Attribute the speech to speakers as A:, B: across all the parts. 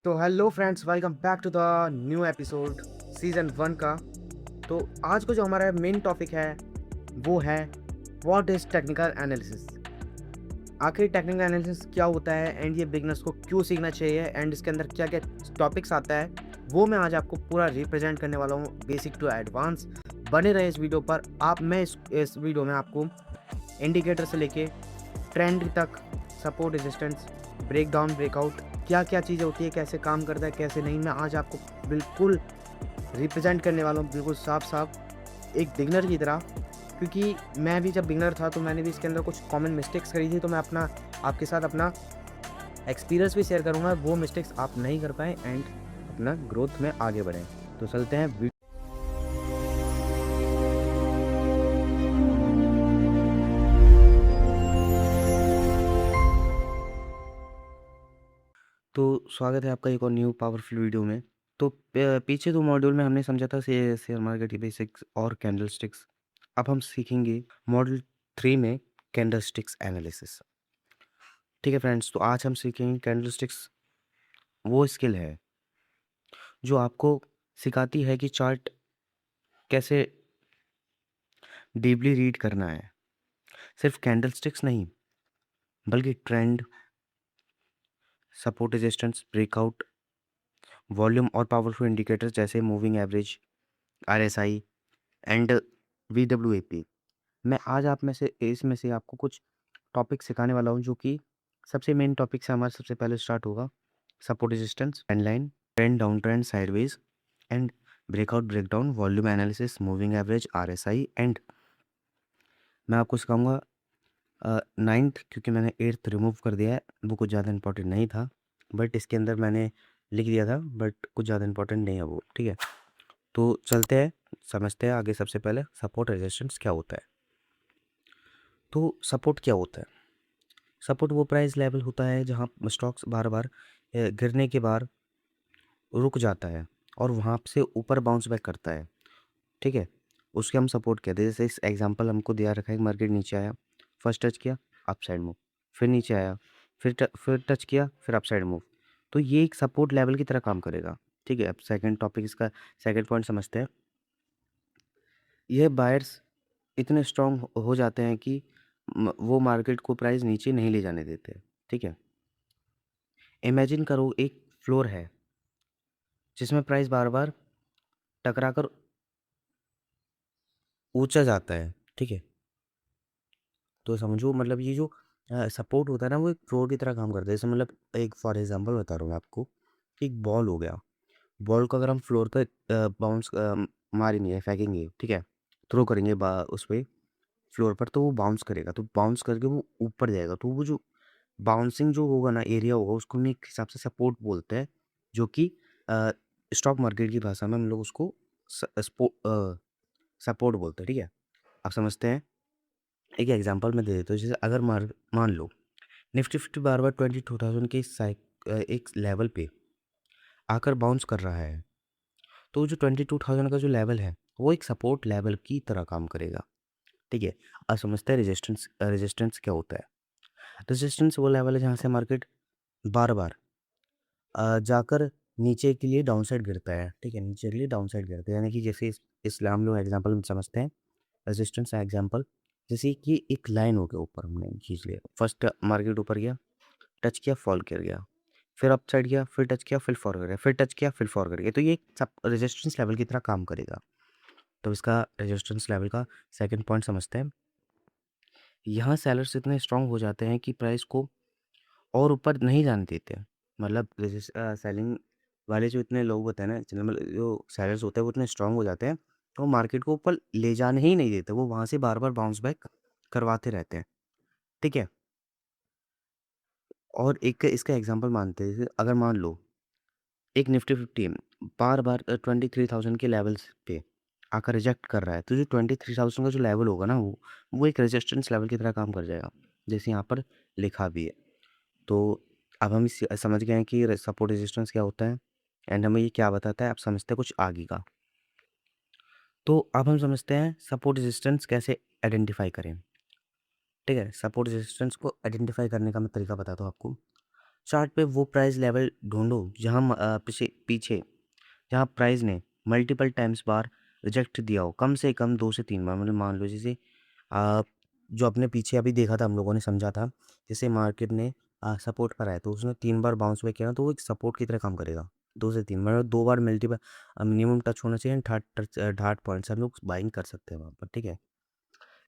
A: तो hello friends, welcome back to the new episode season 1 का। तो आज को जो हमारा मेन टॉपिक है वो है व्हाट इज़ टेक्निकल एनालिसिस। आखिर टेक्निकल एनालिसिस क्या होता है एंड ये बिगनर्स को क्यों सीखना चाहिए एंड इसके अंदर क्या क्या टॉपिक्स आता है, वो मैं आज आपको पूरा रिप्रेजेंट करने वाला हूँ बेसिक टू एडवांस। बने रहे इस वीडियो पर। मैं इस वीडियो में आपको इंडिकेटर से लेके ट्रेंड तक, सपोर्ट रेजिस्टेंस, ब्रेकडाउन ब्रेकआउट, क्या क्या चीज़ें होती है, कैसे काम करता है कैसे नहीं, मैं आज आपको बिल्कुल रिप्रेजेंट करने वाला हूँ, बिल्कुल साफ साफ एक बिगनर की तरह। क्योंकि मैं भी जब बिगनर था तो मैंने भी इसके अंदर कुछ कॉमन मिस्टेक्स करी थी, तो मैं अपना आपके साथ अपना एक्सपीरियंस भी शेयर करूँगा, वो मिस्टेक्स आप नहीं कर पाएँ एंड अपना ग्रोथ में आगे बढ़ें। तो चलते हैं। तो स्वागत है आपका एक और न्यू पावरफुल वीडियो में। तो पीछे 2 मॉड्यूल में हमने समझा था शेयर मार्केट की बेसिक्स और कैंडलस्टिक्स। अब हम सीखेंगे मॉड्यूल 3 में कैंडलस्टिक्स एनालिसिस। ठीक है फ्रेंड्स, तो आज हम सीखेंगे कैंडलस्टिक्स। वो स्किल है जो आपको सिखाती है कि चार्ट कैसे डीपली रीड करना है। सिर्फ कैंडलस्टिक्स नहीं, बल्कि trend, support resistance, breakout, volume और पावरफुल इंडिकेटर्स जैसे मूविंग एवरेज, आरएसआई एंड वीडब्ल्यूएपी। मैं आज आप में से इसमें से आपको कुछ टॉपिक सिखाने वाला हूँ, जो कि सबसे मेन टॉपिक से हमारा सबसे पहले स्टार्ट होगा। Support resistance, trend line, trend down trend sideways and breakout breakdown, volume analysis, moving average, RSI and मैं आपको सिखाऊंगा 9th, क्योंकि मैंने 8th रिमूव कर दिया है, वो कुछ ज़्यादा इंपॉर्टेंट नहीं था, बट इसके अंदर मैंने लिख दिया था, बट कुछ ज़्यादा इंपॉर्टेंट नहीं है वो। ठीक है, तो चलते हैं, समझते हैं आगे। सबसे पहले सपोर्ट रेजिस्टेंस क्या होता है। तो सपोर्ट क्या होता है? सपोर्ट वो प्राइस लेवल होता है जहाँ स्टॉक्स बार बार गिरने के बाद रुक जाता है और वहाँ से ऊपर बाउंस बैक करता है। ठीक है, उसके हम सपोर्ट कहते हैं। जैसे इस एग्जांपल हमको दिया रखा है कि मार्केट नीचे आया, फर्स्ट टच किया, अप साइड मूव, फिर नीचे आया, फिर टच किया, फिर अप साइड मूव। तो ये एक सपोर्ट लेवल की तरह काम करेगा। ठीक है, अब सेकंड टॉपिक, इसका सेकंड पॉइंट समझते हैं। ये बायर्स इतने स्ट्रांग हो जाते हैं कि वो मार्केट को प्राइस नीचे नहीं ले जाने देते। ठीक है, इमेजिन करो एक फ्लोर है जिसमें प्राइस बार बार टकरा कर ऊंचा जाता है। ठीक है, तो समझो मतलब ये जो सपोर्ट होता है ना, वो एक फ्लोर की तरह काम करता है। जैसे मतलब एक फॉर एग्जांपल बता रहा हूँ मैं आपको, कि एक बॉल हो गया। बॉल को अगर हम फ्लोर पर बाउंस मारेंगे, फेंकेंगे, ठीक है, थ्रो करेंगे उस पर फ्लोर पर, तो वो बाउंस करेगा, तो बाउंस करके वो ऊपर जाएगा। तो वो जो बाउंसिंग जो होगा ना, एरिया होगा, उसको हम एक हिसाब से सपोर्ट बोलते हैं, जो कि स्टॉक मार्केट की भाषा में हम लोग उसको सपोर्ट बोलते हैं। ठीक है, आप समझते हैं। एक एग्जांपल मैं दे देता हूँ। जैसे अगर मान लो निफ्टी फिफ्टी बार बार 22,000 के एक लेवल पे आकर बाउंस कर रहा है, तो जो 22,000 का जो लेवल है, वो एक सपोर्ट लेवल की तरह काम करेगा। ठीक है, अब समझते हैं रेजिस्टेंस। रेजिस्टेंस क्या होता है? रेजिस्टेंस वो लेवल है जहाँ से मार्केट बार बार जाकर नीचे के लिए डाउन साइड गिरता है। ठीक है, नीचे के लिए डाउन साइड गिरता है, यानी कि जैसे इस हम लोग एग्जाम्पल में समझते हैं। रेजिस्टेंस एग्जाम्पल, जैसे कि एक लाइन हो गया, ऊपर हमने खींच लिया, फर्स्ट मार्केट ऊपर गया, टच किया, फॉल कर गया, फिर अप साइड गया, फिर टच किया, फिर फॉर कर गया, फिर टच किया, फिर फॉर कर गया। तो ये सब रेजिस्टेंस लेवल की तरह काम करेगा। तो इसका रेजिस्टेंस लेवल का सेकंड पॉइंट समझते हैं। यहाँ सेलर्स इतने स्ट्रांग हो जाते हैं कि प्राइस को और ऊपर नहीं जाने देते। मतलब सेलिंग वाले जो इतने लोग होते हैं ना, मतलब जो सेलर्स होते हैं, वो इतने स्ट्रांग हो जाते हैं, तो मार्केट को ऊपर ले जाने ही नहीं देते। वो वहाँ से बार बार बाउंस बैक करवाते रहते हैं। ठीक है, और एक इसका एग्जांपल मानते हैं। जैसे अगर मान लो एक निफ्टी फिफ्टी बार बार 23,000 के लेवल्स पे आकर रिजेक्ट कर रहा है, तो जो 23,000 का जो लेवल होगा ना, वो एक रेजिस्टेंस लेवल की तरह काम कर जाएगा, जैसे यहाँ पर लिखा भी है। तो अब हम समझ गए हैं कि सपोर्ट रेजिस्टेंस क्या होता है एंड हमें ये क्या बताता है। अब समझते हैं कुछ आगे का। तो अब हम समझते हैं सपोर्ट रेजिस्टेंस कैसे आइडेंटिफाई करें। ठीक है, सपोर्ट रेजिस्टेंस को आइडेंटिफाई करने का मैं तरीका बताता हूँ आपको। चार्ट पे वो प्राइस लेवल ढूंढो जहाँ पीछे जहाँ प्राइस ने मल्टीपल टाइम्स बार रिजेक्ट दिया हो, कम से कम 2 से 3 बार। मतलब मान लो जैसे जो आपने पीछे अभी देखा था, हम लोगों ने समझा था, जैसे मार्केट ने सपोर्ट पर आया तो उसने 3 बार बाउंस बैक किया ना, तो वो एक सपोर्ट की तरह काम करेगा। 2 से 3 मतलब 2 बार मल्टीपल मिनिमम टच होना चाहिए, थर्ड टच थर्ड पॉइंट से हम लोग बाइंग कर सकते हैं वहाँ पर, ठीक है।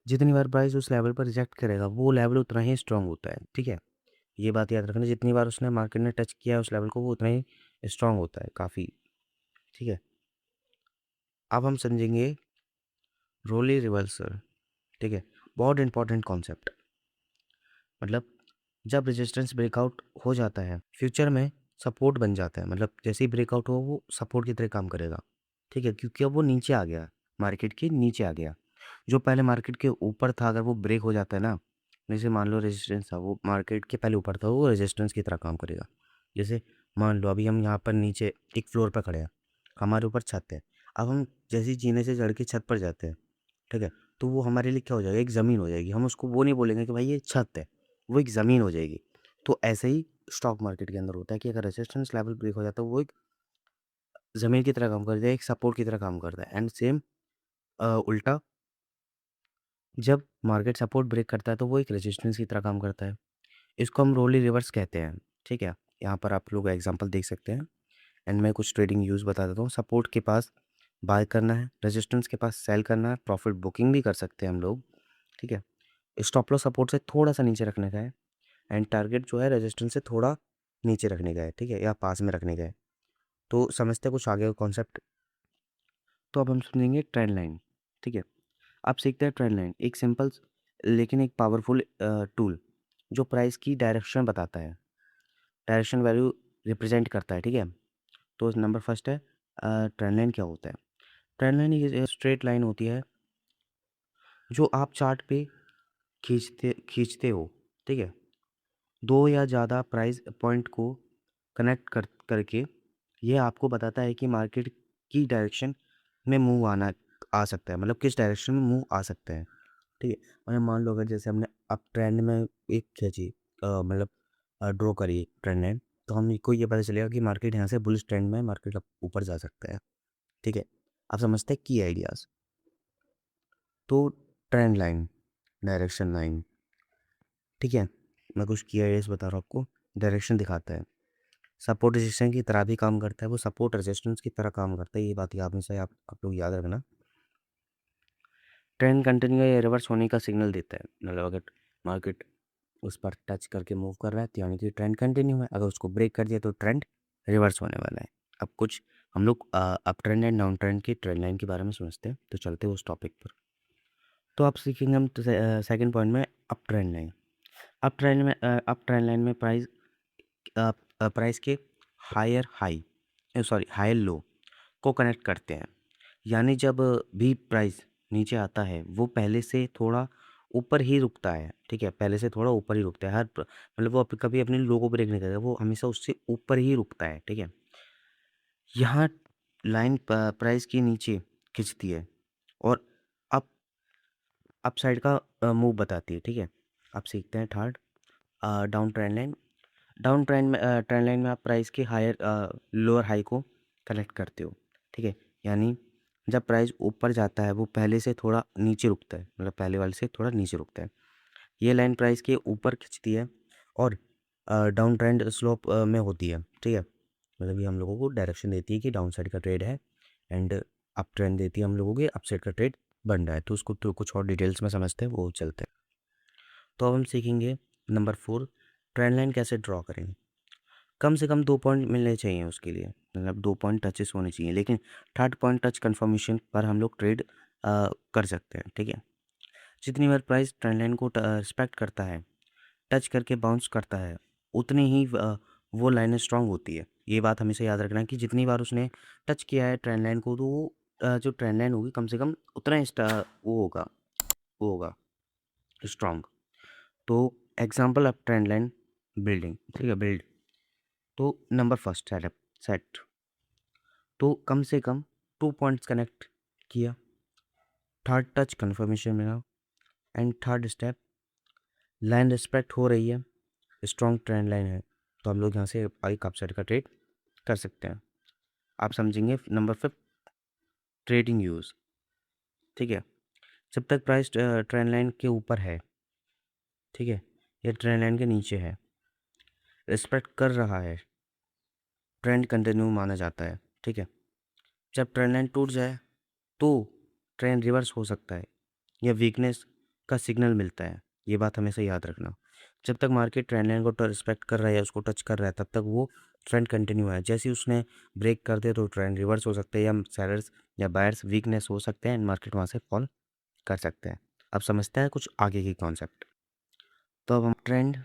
A: जितनी बार प्राइस उस लेवल पर रिजेक्ट करेगा वो लेवल उतना ही स्ट्रांग होता है, ठीक है। ये बात याद रखना, जितनी बार उसने मार्केट ने टच किया है उस लेवल को वो उतना ही स्ट्रांग होता है काफ़ी, ठीक है। अब हम समझेंगे रोली रिवर्सल, ठीक है। बहुत इंपॉर्टेंट कॉन्सेप्ट। मतलब जब रेजिस्टेंस ब्रेकआउट हो जाता है फ्यूचर में सपोर्ट बन जाता है, मतलब जैसे ही ब्रेकआउट हो वो सपोर्ट की तरह काम करेगा, ठीक है, क्योंकि अब वो नीचे आ गया, मार्केट के नीचे आ गया। जो पहले मार्केट के ऊपर था अगर वो ब्रेक हो जाता है ना, जैसे मान लो रेजिस्टेंस था वो मार्केट के पहले ऊपर था, वो रेजिस्टेंस की तरह काम करेगा। जैसे मान लो अभी हम यहाँ पर नीचे एक फ्लोर पर खड़े हैं, हमारे ऊपर छत है। अब हम जैसे ही जीने से चढ़ के छत पर जाते हैं, ठीक है, तो वो हमारे लिए क्या हो जाएगा, एक ज़मीन हो जाएगी। हम उसको वो नहीं बोलेंगे कि भाई ये छत है, वो एक ज़मीन हो जाएगी। तो ऐसे ही स्टॉक मार्केट के अंदर होता है कि अगर रेजिस्टेंस लेवल ब्रेक हो जाता है वो एक ज़मीन की तरह काम करता है, एक सपोर्ट की तरह काम करता है। एंड सेम उल्टा, जब मार्केट सपोर्ट ब्रेक करता है तो वो एक रेजिस्टेंस की तरह काम करता है। इसको हम रोली रिवर्स कहते हैं, ठीक है। यहाँ पर आप लोग एग्जांपल देख सकते हैं। एंड मैं कुछ ट्रेडिंग यूज़ बता देता हूँ। सपोर्ट के पास बाय करना है, रेजिस्टेंस के पास सेल करना है, प्रॉफिट बुकिंग भी कर सकते हैं हम लोग, ठीक है। स्टॉप लॉस सपोर्ट से थोड़ा सा नीचे रखने का है, एंड टारगेट जो है रेजिस्टेंस से थोड़ा नीचे रखने का है, ठीक है, या पास में रखने का है। तो समझते हैं कुछ आगे का कॉन्सेप्ट। तो अब हम समझेंगे ट्रेंड लाइन, ठीक है। आप सीखते हैं ट्रेंड लाइन, एक सिंपल लेकिन एक पावरफुल टूल जो प्राइस की डायरेक्शन बताता है, डायरेक्शन वैल्यू रिप्रेजेंट करता है, ठीक है। तो नंबर फर्स्ट है ट्रेंड लाइन क्या होता है। ट्रेंड लाइन एक स्ट्रेट लाइन होती है जो आप चार्ट पे खींचते खींचते हो, ठीक है। दो या ज़्यादा प्राइस पॉइंट को कनेक्ट करके ये आपको बताता है कि मार्केट की डायरेक्शन में मूव आना आ सकता है, मतलब किस डायरेक्शन में मूव आ सकता है, ठीक है। मतलब मान लो अगर जैसे हमने अप ट्रेंड में एक खींची, मतलब ड्रॉ करी ट्रेंड लाइन, तो हमको ये पता चलेगा कि मार्केट यहाँ से बुलिश ट्रेंड में मार्केट अब ऊपर जा सकता है, ठीक है। आप समझते हैं की आइडियाज़। तो ट्रेंड लाइन, डायरेक्शन लाइन, ठीक है। मैं कुछ की आइडियाज़ बता रहा हूँ आपको। डायरेक्शन दिखाता है, सपोर्ट रेजिस्टेंस की तरह भी काम करता है, वो सपोर्ट रेजिस्टेंस की तरह काम करता है, ये बात आप हमेशा आप लोग याद रखना। ट्रेंड कंटिन्यू या रिवर्स होने का सिग्नल देता है, मतलब अगर मार्केट उस पर टच करके मूव कर रहा है तो यानी कि ट्रेंड कंटिन्यू है, अगर उसको ब्रेक कर दिया तो ट्रेंड रिवर्स होने वाला है। अब कुछ हम लोग up trend and down trend की ट्रेंड लाइन के बारे में समझते हैं, तो चलते हैं उस टॉपिक पर। तो आप सीखेंगे हम सेकंड पॉइंट में up trend line. Up trend line में प्राइस के higher high sorry higher low को कनेक्ट करते हैं। यानी जब भी प्राइस नीचे आता है वो पहले से थोड़ा ऊपर ही रुकता है, ठीक है, पहले से थोड़ा ऊपर ही रुकता है। मतलब वो कभी अपने लो को ब्रेक नहीं करेगा, वो हमेशा उससे ऊपर ही रुकता है, ठीक है। यहाँ लाइन प्राइस के नीचे खिंचती है और अप अप साइड का मूव बताती है, ठीक है। आप सीखते हैं third down trend line. Down trend line में आप प्राइस के हायर लोअर हाई को कनेक्ट करते हो, ठीक है। यानी जब प्राइस ऊपर जाता है वो पहले से थोड़ा नीचे रुकता है, मतलब पहले वाले से थोड़ा नीचे रुकता है। ये लाइन प्राइस के ऊपर खिंचती है और डाउन ट्रेंड स्लोप में होती है, ठीक है। मतलब ये हम लोगों को डायरेक्शन देती है कि डाउन साइड का ट्रेड है, एंड अप ट्रेंड देती है हम लोगों के अप साइड का ट्रेड बन रहा है। तो उसको तो कुछ और डिटेल्स में समझते हैं, वो चलते हैं। तो अब हम सीखेंगे नंबर 4, ट्रेंड लाइन कैसे ड्रॉ करें। कम से कम 2 पॉइंट मिलने चाहिए उसके लिए, मतलब 2 पॉइंट टचेस होने चाहिए, लेकिन थर्ड पॉइंट टच कन्फर्मेशन पर हम लोग ट्रेड कर सकते हैं, ठीक है। जितनी बार प्राइस ट्रेंड लाइन को रिस्पेक्ट करता है, टच करके बाउंस करता है, उतनी ही वो लाइनें स्ट्रांग होती है। ये बात हमेशा याद रखना है कि जितनी बार उसने टच किया है ट्रेंड लाइन को, तो वो जो ट्रेंड लाइन होगी कम से कम उतना ही वो होगा स्ट्रांग। तो example of trend line building, ठीक है, बिल्ड। तो नंबर फर्स्ट सेट, तो कम से कम 2 पॉइंट्स कनेक्ट किया, थर्ड टच कन्फर्मेशन मिला, and third step line respect हो रही है, स्ट्रॉन्ग ट्रेंड लाइन है, तो हम लोग यहाँ से एक अपसाइड का ट्रेड कर सकते हैं। आप समझेंगे नंबर 5 ट्रेडिंग यूज़, ठीक है। जब तक प्राइस ट्रेंड लाइन के ऊपर है, ठीक है, या ट्रेंड लाइन के नीचे है, रिस्पेक्ट कर रहा है, ट्रेंड कंटिन्यू माना जाता है, ठीक है। जब ट्रेंड लाइन टूट जाए तो ट्रेंड रिवर्स हो सकता है या वीकनेस का सिग्नल मिलता है। ये बात हमेशा याद रखना। जब तक मार्केट ट्रेंड लाइन को रिस्पेक्ट कर रहा है या उसको टच कर रहा है, तब तक वो ट्रेंड कंटिन्यू है। जैसे ही उसने ब्रेक कर दे तो ट्रेंड रिवर्स हो सकता है, या सेलर्स या बायर्स वीकनेस हो सकते हैं एंड मार्केट वहाँ से फॉल कर सकते हैं। अब समझते हैं कुछ आगे की कॉन्सेप्ट। तो अब हम trend,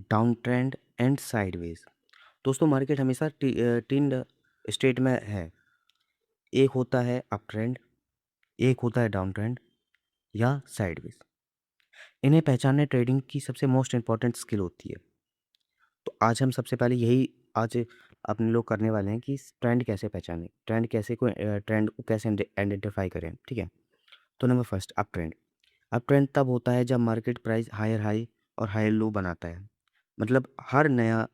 A: down trend and sideways. दोस्तों मार्केट हमेशा तीन स्टेट में है। एक होता है अप ट्रेंड, एक होता है डाउन ट्रेंड या साइडवेज। इन्हें पहचानने ट्रेडिंग की सबसे मोस्ट इंपॉर्टेंट स्किल होती है। तो आज हम सबसे पहले यही आज अपने लोग करने वाले हैं कि ट्रेंड कैसे पहचानें, ट्रेंड को कैसे आइडेंटिफाई करें, ठीक है। तो number first up trend. Up trend तब होता है जब मार्केट प्राइस हायर हाई और हायर लो बनाता है। मतलब हर नया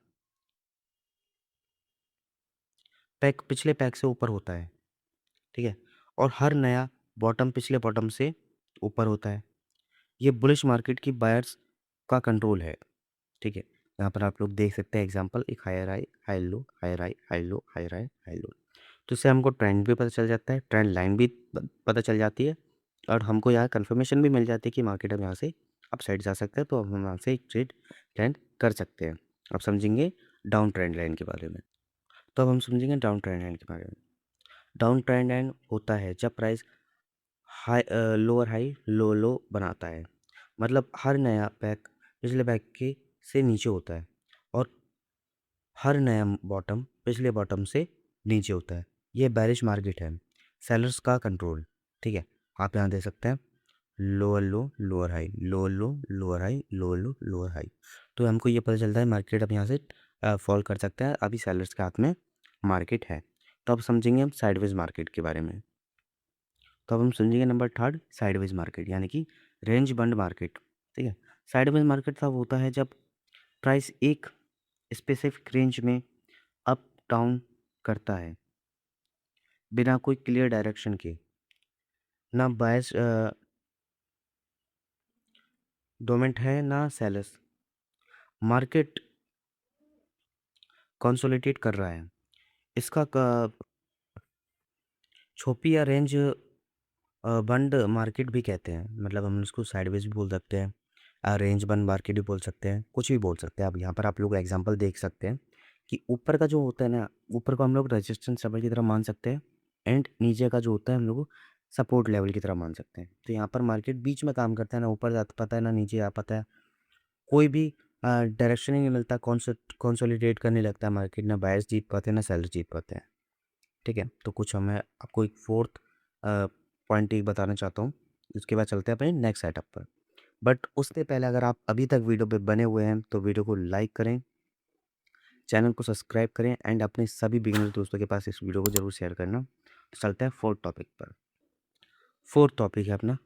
A: पैक पिछले पैक से ऊपर होता है, ठीक है, और हर नया बॉटम पिछले बॉटम से ऊपर होता है। ये बुलिश मार्केट की बायर्स का कंट्रोल है, ठीक है। यहाँ पर आप लोग देख सकते हैं एग्जांपल, एक higher high, high low, higher high, high low, higher high, high low. तो इससे हमको ट्रेंड भी पता चल जाता है, ट्रेंड लाइन भी पता चल जाती है, और हमको यहाँ कंफर्मेशन भी मिल जाती है कि मार्केट अब यहाँ से अप साइड जा सकता है, तो अब हम यहाँ से एक ट्रेड लैंड कर सकते हैं। अब समझेंगे डाउन ट्रेंड लाइन के बारे में। तो अब हम समझेंगे डाउन ट्रेंड लाइन के बारे में। डाउन ट्रेंड लाइन होता है जब प्राइस लोअर हाई लो लो बनाता है। मतलब हर नया पैक पिछले पैक के से नीचे होता है, और हर नया बॉटम पिछले बॉटम से नीचे होता है। ये बेरिश मार्केट है, सेलर्स का कंट्रोल, ठीक है। आप यहाँ दे सकते हैं लोअर लो लोअर हाई, लोअर लो लोअर हाई, लोअर लो लोअर हाई। तो हमको ये पता चलता है मार्केट अब यहाँ से फॉल कर सकता है, अभी सेलर्स के हाथ में मार्केट है। तो अब समझेंगे हम साइडवेज मार्केट के बारे में। तो अब हम समझेंगे नंबर थर्ड साइडवेज मार्केट, यानी कि रेंज बंड मार्केट, ठीक है। साइडवेज मार्केट तब होता है जब प्राइस एक स्पेसिफिक रेंज में अप डाउन करता है बिना कोई क्लियर डायरेक्शन के। ना बायस डोमेंट है ना सेलर्स, मार्केट कंसोलिडेट कर रहा है। इसका छोपी या रेंज बंड मार्केट भी कहते हैं। मतलब हम इसको साइडवेज भी बोल सकते हैं, रेंज बंड मार्केट भी बोल सकते हैं, कुछ भी बोल सकते हैं। अब यहाँ पर आप लोग एग्जांपल देख सकते हैं कि ऊपर का जो होता है ना, ऊपर को हम लोग रेजिस्टेंस लेवल की तरह मान सकते हैं, एंड नीचे का जो होता है हम लोग सपोर्ट लेवल की तरह मान सकते हैं। तो यहाँ पर मार्केट बीच में काम करता है, ना ऊपर जा पाता है ना नीचे आ पाता है। कोई भी डायरेक्शन ही नहीं मिलता, कॉन्सोलिडेट करने लगता है मार्केट, ना बायर्स जीत पाते हैं ना सेलर जीत पाते हैं, ठीक है। तो कुछ हमें आपको एक फोर्थ पॉइंट एक बताना चाहता हूँ, उसके बाद चलते हैं अपने नेक्स्ट सेटअप पर। बट उससे पहले अगर आप अभी तक वीडियो पे बने हुए हैं तो वीडियो को लाइक करें, चैनल को सब्सक्राइब करें, एंड अपने सभी बिगिनर दोस्तों के पास इस वीडियो को जरूर शेयर करना। तो चलते हैं फोर्थ टॉपिक पर। फोर्थ टॉपिक है अपना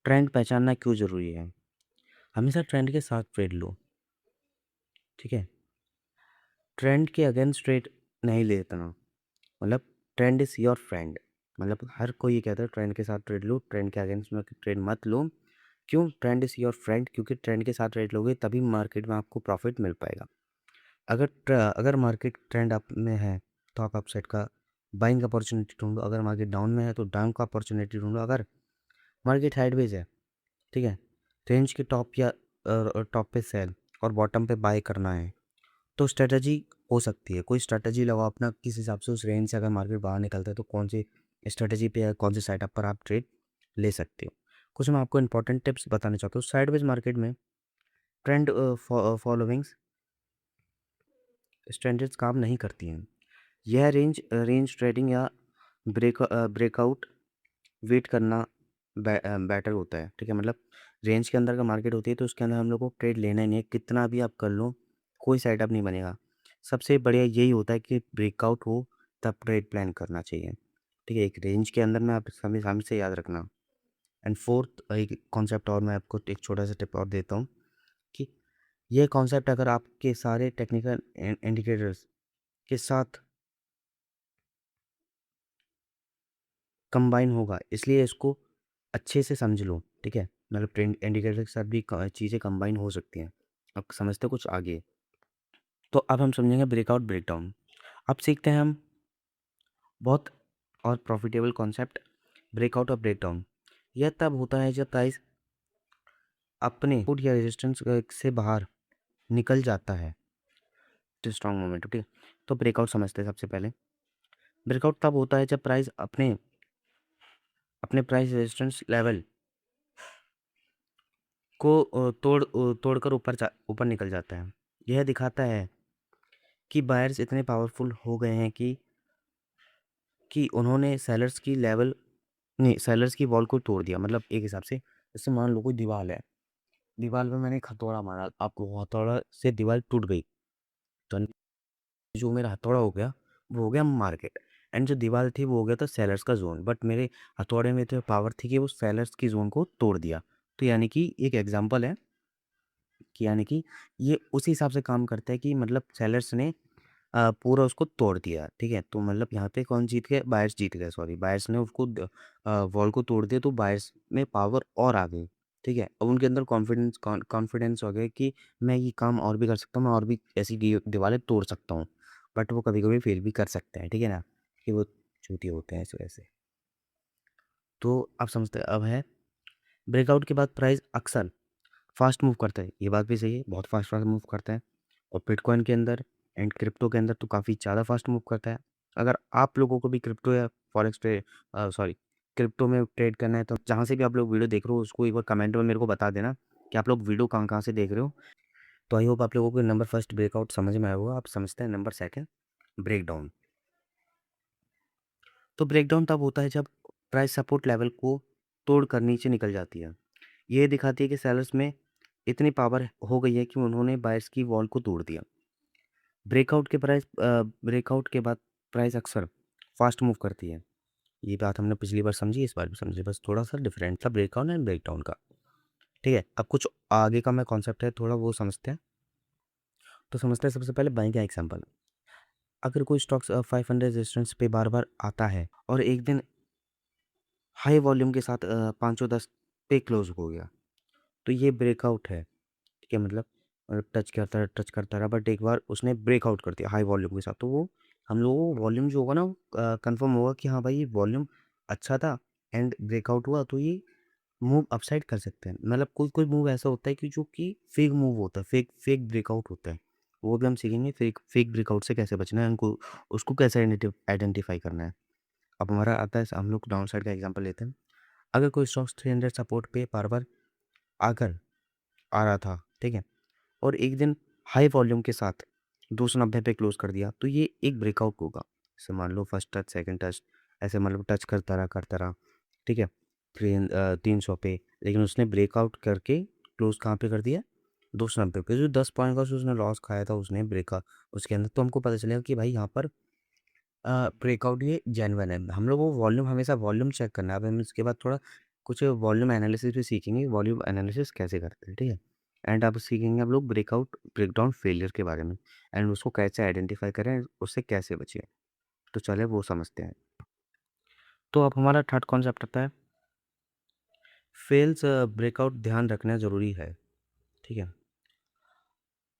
A: ट्रेंड पहचानना क्यों ज़रूरी है। हमेशा ट्रेंड के साथ ट्रेड लो, ठीक है। ट्रेंड के अगेंस्ट ट्रेड नहीं लेना। मतलब ट्रेंड इज़ योर फ्रेंड। मतलब हर कोई ये कहता है ट्रेंड के साथ ट्रेड लो, ट्रेंड के अगेंस्ट में ट्रेड मत लो। क्यों? ट्रेंड इज़ योर फ्रेंड, क्योंकि ट्रेंड के साथ ट्रेड लोगे तभी मार्केट में आपको प्रॉफिट मिल पाएगा। अगर मार्केट ट्रेंड अप में है तो आप अपसाइड का बाइंग अपॉर्चुनिटी ढूंढो, अगर मार्केट डाउन में है तो डाउन का अपॉर्चुनिटी ढूंढो, अगर मार्केट साइडवेज है, ठीक है, रेंज के टॉप या टॉप पे सेल और बॉटम पे बाय करना है, तो स्ट्रेटजी हो सकती है। कोई स्ट्रेटजी लगाओ अपना, किस हिसाब से उस रेंज से अगर मार्केट बाहर निकलता है तो कौन सी स्ट्रेटजी पे या कौन से सेटअप पर आप ट्रेड ले सकते हो। कुछ मैं आपको इंपॉर्टेंट टिप्स बताना चाहता हूँ। साइडवेज मार्केट में ट्रेंड फॉलोइंग्स स्टैंडर्ड्स काम नहीं करती हैं। यह रेंज ट्रेडिंग या ब्रेकआउट वेट करना बेटर होता है, ठीक है। मतलब रेंज के अंदर का मार्केट होती है तो उसके अंदर हम लोग को ट्रेड लेना ही नहीं है, कितना भी आप कर लो कोई सेटअप नहीं बनेगा। सबसे बढ़िया यही होता है कि ब्रेकआउट हो तब ट्रेड प्लान करना चाहिए, ठीक है। एक रेंज के अंदर में आप हमेशा याद रखना। एंड फोर्थ एक कॉन्सेप्ट और मैं आपको एक छोटा सा टिप और देता हूँ कि ये कॉन्सेप्ट अगर आपके सारे टेक्निकल इंडिकेटर्स के साथ कंबाइन होगा, इसलिए इसको अच्छे से समझ लो, ठीक है? मतलब ट्रेंड इंडिकेटर के साथ भी चीज़ें कंबाइन हो सकती हैं। अब समझते कुछ आगे। तो अब हम समझेंगे ब्रेकआउट ब्रेकडाउन। अब सीखते हैं हम बहुत और प्रॉफिटेबल कॉन्सेप्ट ब्रेकआउट और ब्रेकडाउन। यह तब होता है जब प्राइस अपने सपोर्ट या रेजिस्टेंस से बाहर निकल जाता है। Strong moment, okay. तो ब्रेकआउट समझते हैं सबसे पहले। ब्रेकआउट तब होता है जब प्राइस अपने अपने प्राइस रेजिस्टेंस लेवल को तोड़कर ऊपर निकल जाता है। यह दिखाता है कि बायर्स इतने पावरफुल हो गए हैं कि उन्होंने सेलर्स की वॉल को तोड़ दिया। मतलब एक हिसाब से जैसे मान लो कोई दीवार है, दीवार पे मैंने एक हथौड़ा मारा, आपको हथौड़ा से दीवार टूट गई, तो जो मेरा हथौड़ा हो गया वो हो गया मार्केट, एंड जो दीवार थी वो हो गया था सेलर्स का जोन। बट मेरे हथौड़े में तो पावर थी कि वो सेलर्स की जोन को तोड़ दिया। तो यानी कि एक एग्जांपल है कि यानी कि ये उसी हिसाब से काम करता है कि मतलब सेलर्स ने पूरा उसको तोड़ दिया, ठीक है? तो मतलब यहाँ पे कौन जीत गए? बायर्स जीत गए, सॉरी, बायर्स ने उसको वॉल को तोड़ दिया, तो बायर्स में पावर और आ गई, ठीक है? अब उनके अंदर कॉन्फिडेंस हो गया कि मैं ये काम और भी कर सकता हूँ, मैं और भी ऐसी दीवारें तोड़ सकता हूँ। बट वो कभी कभी फेल भी कर सकते हैं, ठीक है ना? कि वो चूतिए होते हैं इस वजह से। तो आप समझते हैं अब है ब्रेकआउट के बाद प्राइस अक्सर फास्ट मूव करता है। ये बात भी सही है, बहुत फास्ट फास्ट मूव करता है। और बिटकॉइन के अंदर एंड क्रिप्टो के अंदर तो काफ़ी ज़्यादा फास्ट मूव करता है। अगर आप लोगों को भी क्रिप्टो या फॉरेक्स पे सॉरी क्रिप्टो में ट्रेड करना है, तो जहाँ से भी आप लोग वीडियो देख रहे हो उसको एक बार कमेंट में मेरे को बता देना कि आप लोग वीडियो कहाँ कहाँ से देख रहे हो। तो आई होप आप लोगों को नंबर फर्स्ट ब्रेकआउट समझ में आया होगा। आप समझते हैं नंबर सेकंड ब्रेकडाउन। तो ब्रेकडाउन तब होता है जब प्राइस सपोर्ट लेवल को तोड़कर नीचे निकल जाती है। ये दिखाती है कि सेलर्स में इतनी पावर हो गई है कि उन्होंने बायर्स की वॉल को तोड़ दिया। ब्रेकआउट के बाद प्राइस अक्सर फास्ट मूव करती है। ये बात हमने पिछली बार समझी, इस बार भी समझी, बस थोड़ा सा डिफरेंट था ब्रेकआउट एंड ब्रेकडाउन का, ठीक है? अब कुछ आगे का मैं कॉन्सेप्ट है थोड़ा वो समझते हैं। तो समझते हैं सबसे पहले बाइंग का एग्जांपल। अगर कोई स्टॉक्स 500 रेजिस्टेंस पे बार बार आता है और एक दिन हाई वॉल्यूम के साथ 510 पे क्लोज हो गया, तो ये ब्रेकआउट है, ठीक है? मतलब टच करता रहा, बट एक बार उसने ब्रेकआउट कर दिया हाई वॉल्यूम के साथ, तो वो हम लोगों को वॉल्यूम जो होगा ना, कंफर्म होगा कि हाँ भाई ये वॉल्यूम अच्छा था एंड ब्रेकआउट हुआ, तो ये मूव अपसाइड कर सकते हैं। मतलब कोई कोई मूव ऐसा होता है कि जो कि फेक मूव होता है, फेक फेक ब्रेकआउट होता है। वो भी हम सीखेंगे फेक फेक ब्रेकआउट से कैसे बचना है, उनको उसको कैसे आइडेंटिफाई करना है। अब हमारा आता है, हम लोग डाउन साइड का एग्जाम्पल लेते हैं। अगर कोई स्टॉक्स 300 सपोर्ट पे बार बार आकर आ रहा था, ठीक है? और एक दिन हाई वॉल्यूम के साथ 290 पे क्लोज कर दिया, तो ये एक ब्रेकआउट होगा। जैसे मान लो फर्स्ट टच, सेकंड टच, ऐसे मतलब टच करता रहा, ठीक है? 300 पे, लेकिन उसने ब्रेकआउट करके क्लोज कहाँ पे कर दिया? 290 पे। जो 10 पॉइंट का उसने लॉस खाया था उसने ब्रेकआउट उसके अंदर, तो हमको पता चलेगा कि भाई यहाँ पर ब्रेकआउट ये जेन्युइन है। हम लोग को वॉल्यूम हमेशा वॉल्यूम चेक करना है। अब हम इसके बाद थोड़ा कुछ वॉल्यूम एनालिसिस भी सीखेंगे, वॉल्यूम एनालिसिस कैसे करते हैं, ठीक है? एंड अब सीखेंगे हम लोग ब्रेकआउट ब्रेकडाउन फेलियर के बारे में, एंड उसको कैसे आइडेंटिफाई करें, उससे कैसे बचें। तो चले वो समझते हैं। तो अब हमारा थर्ड कॉन्सेप्ट आता है फेल्स ब्रेकआउट। ध्यान रखना ज़रूरी है, ठीक है?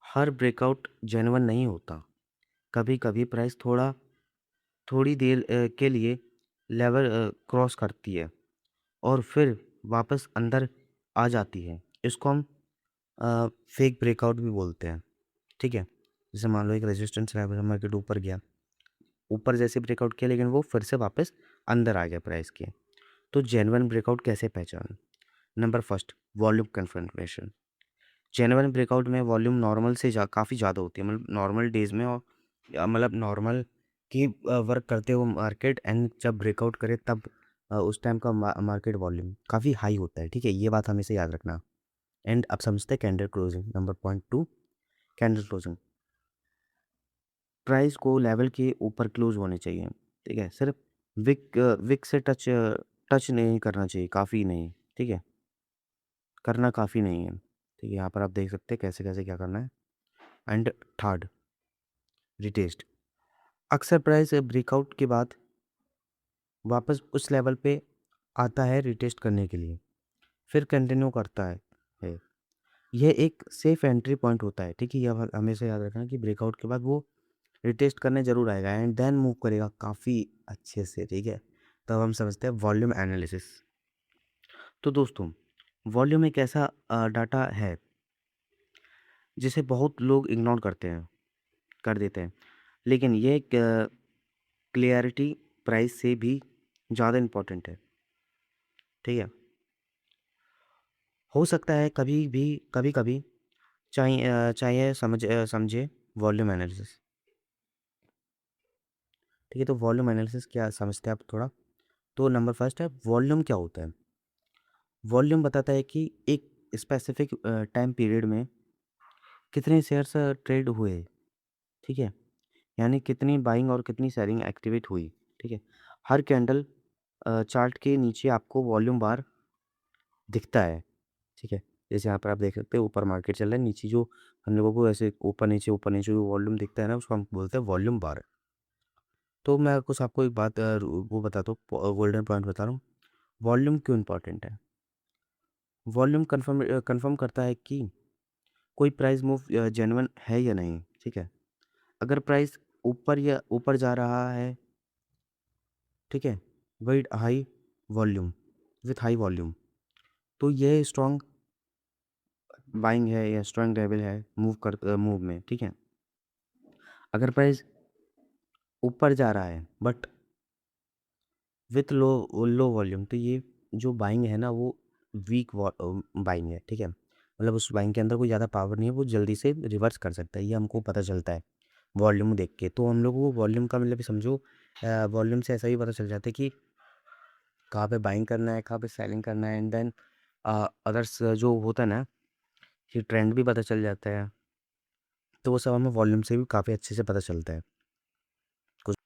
A: हर ब्रेकआउट जेन्युइन नहीं होता। कभी कभी प्राइस थोड़ी देर के लिए लेवल क्रॉस करती है और फिर वापस अंदर आ जाती है। इसको हम फेक ब्रेकआउट भी बोलते हैं, ठीक है? जैसे मान लो एक रेजिस्टेंस लेवल मार्केट ऊपर गया, ऊपर जैसे ब्रेकआउट किया, लेकिन वो फिर से वापस अंदर आ गया प्राइस के। तो जेन्युइन ब्रेकआउट कैसे पहचान? Number first, volume confirmation. Genuine breakout में वॉल्यूम नॉर्मल से काफ़ी ज़्यादा होती है, मतलब नॉर्मल डेज में, और मतलब नॉर्मल की वर्क करते हुए मार्केट, एंड जब ब्रेकआउट करे तब उस टाइम का मार्केट वॉल्यूम काफ़ी हाई होता है, ठीक है? ये बात हमेशा याद रखना। एंड अब समझते हैं candle closing. Number point two, candle closing. Price को लेवल के ऊपर क्लोज होने चाहिए, ठीक है? सिर्फ विक से टच नहीं करना चाहिए, काफ़ी नहीं, ठीक है? करना काफ़ी नहीं है। ठीक है, यहाँ पर आप देख सकते हैं कैसे-कैसे क्या करना है। And third, retest. अक्सर प्राइस ब्रेकआउट के बाद वापस उस लेवल पे आता है रिटेस्ट करने के लिए, फिर कंटिन्यू करता है। यह एक सेफ एंट्री पॉइंट होता है, ठीक है? ये हमेशा याद रखना कि ब्रेकआउट के बाद वो रिटेस्ट करने ज़रूर आएगा एंड देन मूव करेगा काफ़ी अच्छे से, ठीक है? तब हम समझते हैं वॉल्यूम एनालिसिस। तो दोस्तों, वॉल्यूम एक ऐसा डाटा है जिसे बहुत लोग इग्नोर करते हैं, कर देते हैं। लेकिन ये क्लियरिटी प्राइस से भी ज़्यादा इम्पोर्टेंट है, ठीक है? हो सकता है कभी-कभी चाहिए समझे वॉल्यूम एनालिसिस। ठीक है, तो वॉल्यूम एनालिसिस क्या समझते हैं आप थोड़ा? तो नंबर फर्स्ट है, वॉल्यूम क्या होता है? वॉल्यूम बताता है कि एक स्पेसिफिक टाइम पीरियड में कितने शेयर्स ट्रेड हुए, ठीक है? यानी कितनी बाइंग और कितनी सेलिंग एक्टिवेट हुई, ठीक है? हर कैंडल चार्ट के नीचे आपको वॉल्यूम बार दिखता है, ठीक है? जैसे यहाँ पर आप देख सकते हो ऊपर मार्केट चल रहा है, नीचे जो हम लोगों को ऐसे ऊपर-नीचे जो वॉल्यूम दिखता है ना, उसको हम बोलते हैं वॉल्यूम बार। तो मैं कुछ आपको एक बात वो बताता हूँ, गोल्डन पॉइंट बता रहा हूँ। वॉल्यूम क्यों इम्पोर्टेंट है? वॉल्यूम कन्फर्म करता है कि कोई प्राइस मूव जेन्युइन है या नहीं, ठीक है? अगर प्राइस ऊपर जा रहा है, ठीक है? विथ हाई वॉल्यूम, तो यह स्ट्रॉन्ग बाइंग है या स्ट्रॉन्ग लेवल है मूव में, ठीक है? अगर प्राइस ऊपर जा रहा है बट विथ लो वॉल्यूम, तो ये जो बाइंग है ना, वो वीक बाइंग है, ठीक है? मतलब उस बाइंग के अंदर कोई ज़्यादा पावर नहीं है, वो जल्दी से रिवर्स कर सकता है, ये हमको पता चलता है वॉल्यूम देख के। तो हम लोगों को वॉल्यूम का मतलब समझो, वॉल्यूम से ऐसा ही पता चल जाता है कि कहाँ पे बाइंग करना है, कहाँ पे सेलिंग करना है एंड देन अदर्स जो होता है ना, ये ट्रेंड भी पता चल जाता है। तो वो सब हमें वॉल्यूम से भी काफ़ी अच्छे से पता चलता है। कुछ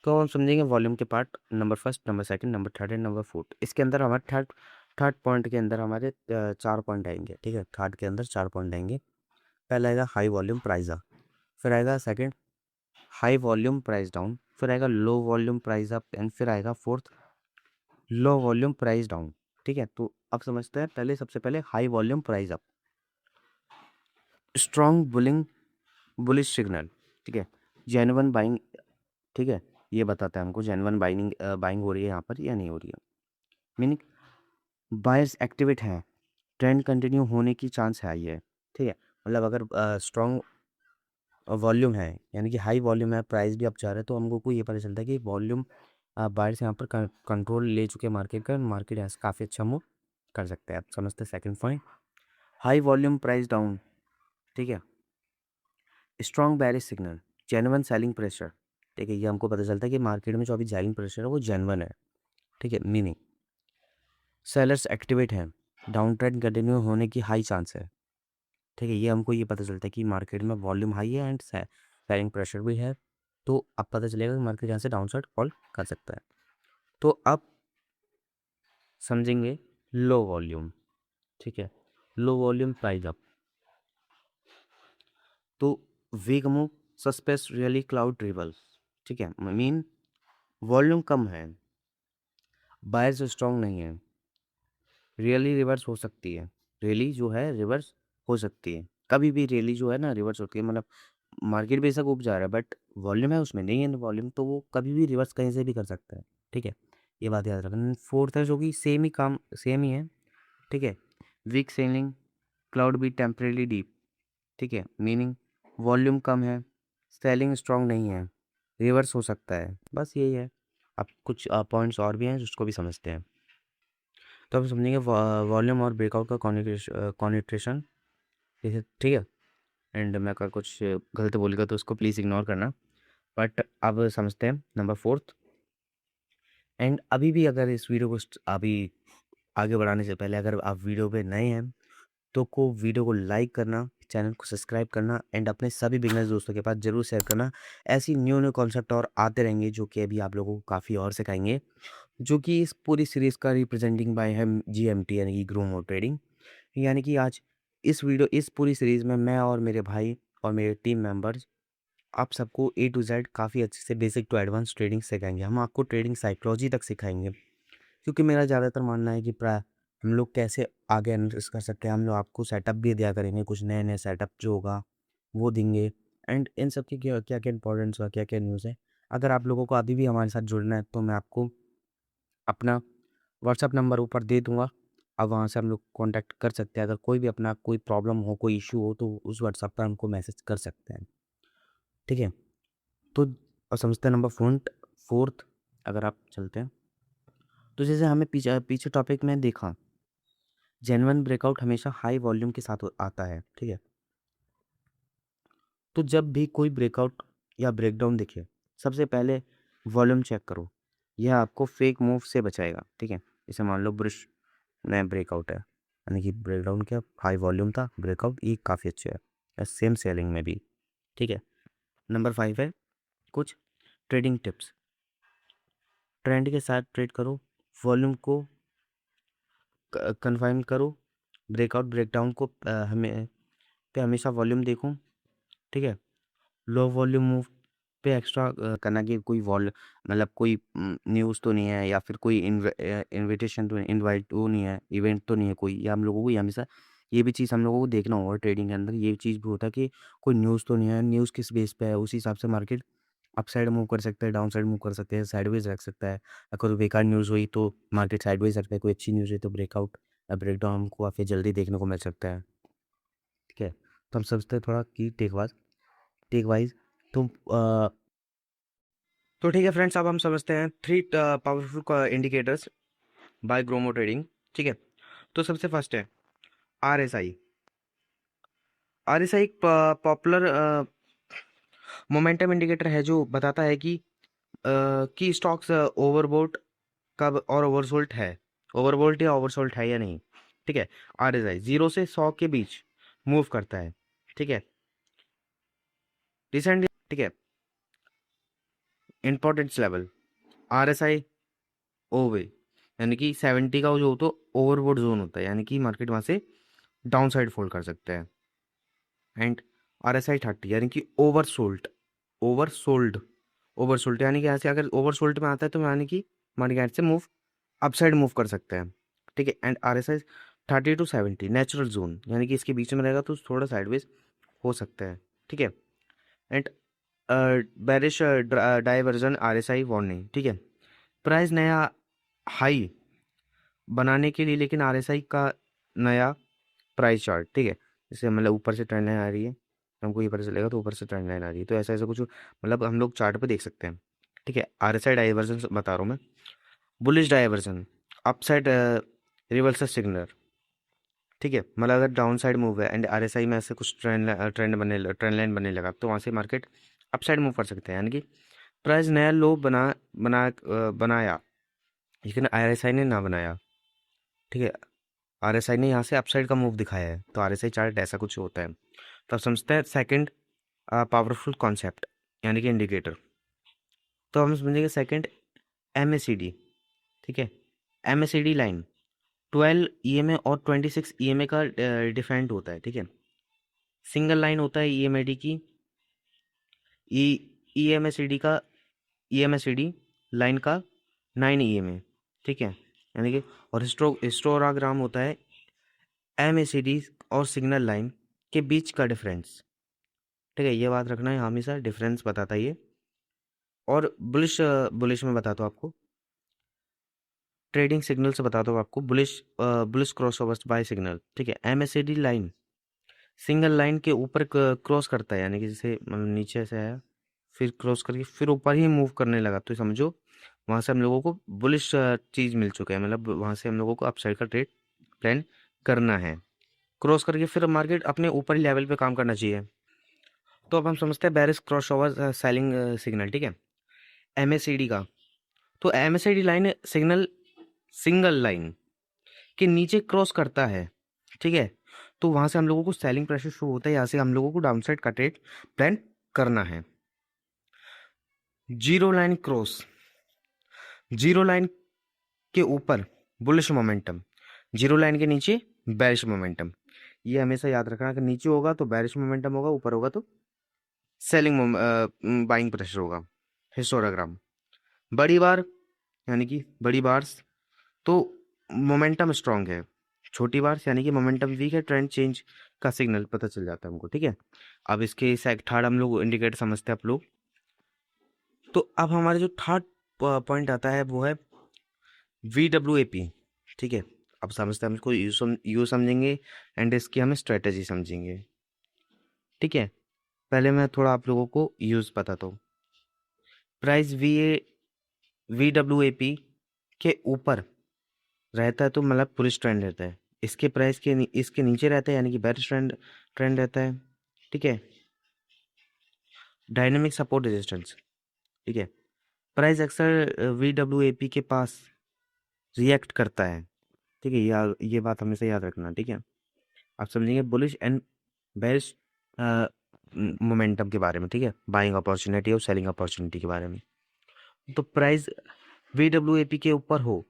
A: तो हम समझेंगे वॉल्यूम के part, number first, number second, number third and number fourth. इसके अंदर हमारे थर्ड थर्ड पॉइंट के अंदर हमारे 4 पॉइंट आएँगे, ठीक है? थर्ड के अंदर 4 पॉइंट आएँगे। पहला आएगा हाई वॉल्यूम प्राइस अप, फिर आएगा second high volume price down, फिर आएगा लो वॉल्यूम प्राइस अप एंड फिर आएगा फोर्थ लो वॉल्यूम प्राइस डाउन, ठीक है? तो अब समझते हैं पहले, सबसे पहले high volume price up. Strong bullish signal, ठीक है? जेन्युइन बाइंग, ठीक है? ये बताता है हमको जेन्युइन बाइंग हो रही है यहाँ पर या नहीं हो रही है। मीनिंग बायर्स एक्टिवेट हैं, ट्रेंड कंटिन्यू होने की चांस है ये, ठीक है? मतलब अगर स्ट्रॉन्ग वॉल्यूम है, यानी कि हाई वॉल्यूम है, प्राइस भी अप जा रहा है, तो हमको को ये पता चलता है कि वॉल्यूम बायर्स यहाँ पर कंट्रोल ले चुके हैं मार्केट का, मार्केट यहाँ से काफ़ी अच्छा मूव कर सकता है। आप समझते हैं second point, high volume price down, ठीक है? Strong bearish signal, genuine selling pressure, ठीक है? ये हमको पता चलता है कि मार्केट में जो अभी सेलिंग प्रेशर है वो जेन्युइन है, ठीक है? मीनिंग सेलर्स एक्टिवेट हैं, डाउन ट्रेंड कंटिन्यू होने की हाई चांस है, ठीक है? ये हमको ये पता चलता है कि मार्केट में वॉल्यूम हाई है एंड सेलिंग प्रेशर भी है, तो अब पता चलेगा कि मार्केट यहाँ से डाउन साइड फॉल कर सकता है। तो अब समझेंगे लो वॉल्यूम, ठीक है? लो वॉल्यूम प्राइस अप, तो weak move suspense really cloud reverse, ठीक है? मीन वॉल्यूम कम है, बायर्स स्ट्रॉन्ग नहीं है, रियली रिवर्स हो सकती है, रियली जो है रिवर्स हो सकती है, कभी भी रियली जो है ना रिवर्स होती है। मतलब मार्केट बेशक ऊपर जा रहा है बट वॉल्यूम है उसमें नहीं है वॉल्यूम, तो वो कभी भी रिवर्स कहीं से भी कर सकता है, ठीक है? ये बात याद रखना। फोर्थ है जो कि सेम ही है, ठीक है? वीक सेलिंग क्लाउड भी टेम्परेली डीप, ठीक है? मीनिंग वॉल्यूम कम है, सेलिंग स्ट्रॉन्ग नहीं है, रिवर्स हो सकता है, बस यही है। अब कुछ पॉइंट्स और भी हैं जिसको भी समझते हैं। तो अब समझेंगे वॉल्यूम और ब्रेकआउट का कॉन्ट्रेशन, ठीक है? एंड मैं अगर कुछ गलत बोलेगा तो उसको प्लीज़ इग्नोर करना। बट अब समझते हैं नंबर फोर्थ। एंड अभी भी अगर इस वीडियो को अभी आगे बढ़ाने से पहले अगर आप वीडियो पे नए हैं तो वीडियो को लाइक करना, चैनल को सब्सक्राइब करना एंड अपने सभी बिगनर्स दोस्तों के पास ज़रूर शेयर करना। ऐसी न्यू न्यू कॉन्सेप्ट और आते रहेंगे जो कि अभी आप लोगों को काफ़ी और सिखाएंगे, जो कि इस पूरी सीरीज़ का रिप्रेजेंटिंग बाय है GMT यानी कि ग्रो मोर ट्रेडिंग। यानी कि आज इस पूरी सीरीज़ में मैं और मेरे भाई और मेरे टीम मेंबर्स आप सबको ए टू ज़ेड काफ़ी अच्छे से बेसिक टू एडवांस ट्रेडिंग सिखाएँगे। हम आपको ट्रेडिंग साइकोलॉजी तक सिखाएँगे, क्योंकि मेरा ज़्यादातर मानना है कि हम लोग कैसे आगे एनालिसिस कर सकते हैं। हम लोग आपको सेटअप भी दिया करेंगे, कुछ नए-नए सेटअप जो होगा वो देंगे। एंड इन सब की क्या-क्या इम्पोर्टेंस हुआ, क्या-क्या न्यूज़ है। अगर आप लोगों को अभी भी हमारे साथ जुड़ना है तो मैं आपको अपना व्हाट्सएप नंबर ऊपर दे दूँगा। आप वहाँ से हम लोग कॉन्टैक्ट कर सकते हैं। अगर कोई भी अपना कोई प्रॉब्लम हो, कोई इश्यू हो तो उस व्हाट्सएप पर हमको मैसेज कर सकते हैं। ठीक है? तो समझते हैं नंबर फ़ोर्थ अगर आप चलते हैं, तो जैसे हमें पीछे पीछे टॉपिक में देखा, जेन्युइन ब्रेकआउट हमेशा हाई वॉल्यूम के साथ आता है। ठीक है? तो जब भी कोई ब्रेकआउट या ब्रेकडाउन दिखे, सबसे पहले वॉल्यूम चेक करो। यह आपको फेक मूव से बचाएगा। ठीक है? जैसे मान लो ब्रुश नया ब्रेकआउट है, यानी कि ब्रेकडाउन क्या हाई वॉल्यूम था, ब्रेकआउट ये काफ़ी अच्छा है। सेम सेलिंग में भी। ठीक है? नंबर 5 है कुछ ट्रेडिंग टिप्स। ट्रेंड के साथ ट्रेड करो, वॉल्यूम को कन्फाइन करो, ब्रेकआउट ब्रेकडाउन को हमेशा वॉल्यूम देखो। ठीक है? लो वॉल्यूम मूव पे एक्स्ट्रा करना कि कोई मतलब कोई न्यूज़ तो नहीं है या फिर कोई इनविटेशन तो इनवाइट वो नहीं है, इवेंट तो नहीं है कोई, या हम लोगों को ये हमेशा ये भी चीज़ हम लोगों को देखना होगा ट्रेडिंग के अंदर। ये चीज़ भी होता है कि कोई न्यूज़ तो नहीं है, न्यूज़ किस बेस पे है, उसी हिसाब से मार्केट अप साइड मूव कर सकता है, डाउन साइड मूव कर सकते हैं, साइडवेज रख सकता है। अगर बेकार न्यूज़ हुई तो मार्केट साइडवेज रखता है, कोई अच्छी न्यूज़ हुई तो ब्रेकआउट या ब्रेकडाउन हमको काफ़ी जल्दी देखने को मिल सकता है। ठीक है? तो हम समझते हैं थोड़ा कि टेक वाइज तो तो ठीक है फ्रेंड्स, अब हम समझते हैं 3 powerful indicators by Gromo trading. ठीक है? तो सबसे फर्स्ट है आरएसआई। आरएसआई एक पॉपुलर मोमेंटम इंडिकेटर है जो बताता है कि स्टॉक्स ओवरबोट कब और ओवरसोल्ड है, ओवरबोल्ट या ओवरसोल्ड है या नहीं। ठीक है? आरएसआई 0 से 100 के बीच मूव करता है। ठीक है? रिसेंटली ठीक है, इंपॉर्टेंस लेवल आरएसआई ओवे, यानी कि 70 का जो तो ओवरबोट जोन होता है, यानी कि मार्केट वहां से डाउन साइड फोल्ड कर सकते हैं। एंड आरएसआई 30 यानी कि ओवरसोल्ड ओवरसोल्ड यानी कि यहाँ से अगर ओवरसोल्ड में आता है तो यानी कि मार्केट से मूव अपसाइड मूव कर सकते हैं। ठीक है? And RSI 30 to 70 natural zone, यानी कि इसके बीच में रहेगा तो थोड़ा साइडवेज हो सकता है। ठीक है? And bearish diversion RSI warning. ठीक है? प्राइस नया हाई बनाने के लिए, लेकिन आरएसआई का नया प्राइस चार्ट। ठीक है? जैसे मतलब ऊपर से ट्रेंड लाइन आ रही है, हमको ये पता चलेगा तो ऊपर से ट्रेंड लाइन आ रही है, तो ऐसा ऐसा कुछ मतलब हम लोग चार्ट पे देख सकते हैं। ठीक है? आरएसआई डाइवर्जन बता रहा हूँ मैं। Bullish diversion upside reversal signal. ठीक है? मतलब अगर डाउन साइड मूव है एंड आरएसआई में ऐसे कुछ ट्रेंड लाइन बनने लगा तो वहाँ से मार्केट अपसाइड मूव कर सकते हैं, यानी कि प्राइस नया लो बनाया, लेकिन आरएसआई ने ना बनाया। ठीक है? आरएसआई ने यहाँ से अपसाइड का मूव दिखाया है, तो आरएसआई चार्ट ऐसा कुछ होता है। तो आप समझते हैं सेकंड पावरफुल कॉन्सेप्ट, यानी कि इंडिकेटर। तो हम समझेंगे सेकंड एमएसीडी। ठीक है? एमएसीडी लाइन 12 ईएमए और 26 ईएमए का डिफेंड होता है। ठीक है? सिंगल लाइन होता है ईएमएडी की ई ईएमएसीडी का ईएमएसीडी लाइन का 9 ईएमए। ठीक है? यानी कि और हिस्टोग्राम होता है एमएसीडी और सिग्नल लाइन के बीच का डिफरेंस। ठीक है? ये बात रखना है, हमेशा डिफरेंस बताता है ये। और बुलिश में बताता हूँ आपको, ट्रेडिंग सिग्नल से बताता हूँ आपको, बुलिश क्रॉसओवर्स बाय सिग्नल। ठीक है? एमएससीडी लाइन सिंगल लाइन के ऊपर क्रॉस करता है, यानी कि जैसे मतलब नीचे से है फिर क्रॉस करके फिर ऊपर ही मूव करने लगा, तो समझो वहां से हम लोगों को बुलिश चीज मिल चुका है, मतलब वहां से हम लोगों को अपसाइड का ट्रेड प्लान करना है। क्रॉस करके फिर मार्केट अपने ऊपरी लेवल पे काम करना चाहिए। तो अब हम समझते हैं bearish cross over selling signal. ठीक है? एमएससीडी का, तो MSCD line signal single line के नीचे क्रॉस करता है। ठीक है? तो वहां से हम लोगों को सेलिंग प्रेशर शुरू होता है, यहाँ से हम लोगों को डाउनसाइड का ट्रेड प्लान करना है। Zero line cross, zero line के ऊपर बुलिश मोमेंटम, जीरो लाइन के नीचे बेरिश मोमेंटम, ये हमेशा याद रखना कि नीचे होगा तो बेरिश मोमेंटम होगा, ऊपर होगा तो सेलिंग बाइंग प्रेशर होगा। हिस्टोग्राम, बड़ी बार यानी कि बड़ी बार्स तो मोमेंटम स्ट्रांग है, छोटी बार्स यानी कि मोमेंटम वीक है, ट्रेंड चेंज का सिग्नल पता चल जाता है हमको, ठीक है। अब इसके थर्ड हम लोग इंडिकेटर समझते हैं आप लोग। तो अब हमारे जो थर्ड पॉइंट आता है वो है VWAP, ठीक है। अब समझते हैं हम इसको यू समझेंगे एंड इसकी हम स्ट्रेटेजी समझेंगे, ठीक है। पहले मैं थोड़ा आप लोगों को यूज बताता हूँ। प्राइस VWAP के ऊपर रहता है तो मतलब पुलिस ट्रेंड रहता है, इसके प्राइस के इसके नीचे रहता है यानी कि बेरिश ट्रेंड ट्रेंड रहता है, ठीक है। डायनेमिक सपोर्ट रेजिस्टेंस, ठीक है। प्राइस अक्सर VWAP के पास रिएक्ट करता है, ठीक है। ये बात हमेशा याद रखना, ठीक है। आप समझेंगे बुलिश एंड बेरिश मोमेंटम के बारे में, ठीक है, बाइंग अपॉर्चुनिटी और सेलिंग अपॉर्चुनिटी के बारे में। तो प्राइस VWAP के ऊपर हो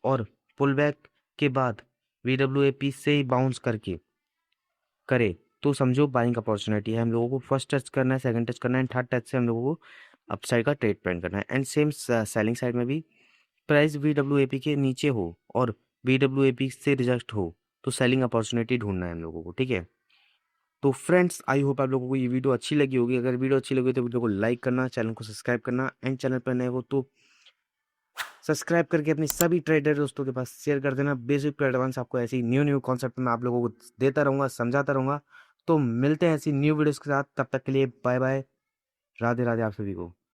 A: और पुल बैक के बाद VWAP से ही बाउंस करके करे तो समझो बाइंग अपॉर्चुनिटी है। हम लोगों को फर्स्ट टच करना है, सेकंड टच करना है, थर्ड टच से हम लोगों को अपसाइड का ट्रेड प्लान करना है। एंड सेम सेलिंग साइड में भी प्राइस VWAP के नीचे हो और VWAP से रिजेक्ट हो तो सेलिंग अपॉर्चुनिटी ढूंढना है हम लोगों को, ठीक है। तो फ्रेंड्स आई होप आप लोगों को ये वीडियो अच्छी लगी होगी। अगर वीडियो अच्छी लगी तो वीडियो को लाइक करना, चैनल को सब्सक्राइब करना एंड चैनल पर नए हो तो सब्सक्राइब करके अपने सभी ट्रेडर दोस्तों के पास शेयर कर देना। बेसिक टू एडवांस आपको ऐसी न्यू न्यू कॉन्सेप्ट में आप लोगों को देता रहूँगा, समझाता रहूँगा। तो मिलते हैं ऐसी न्यू वीडियोस के साथ, तब तक के लिए बाय बाय, राधे राधे आप सभी को।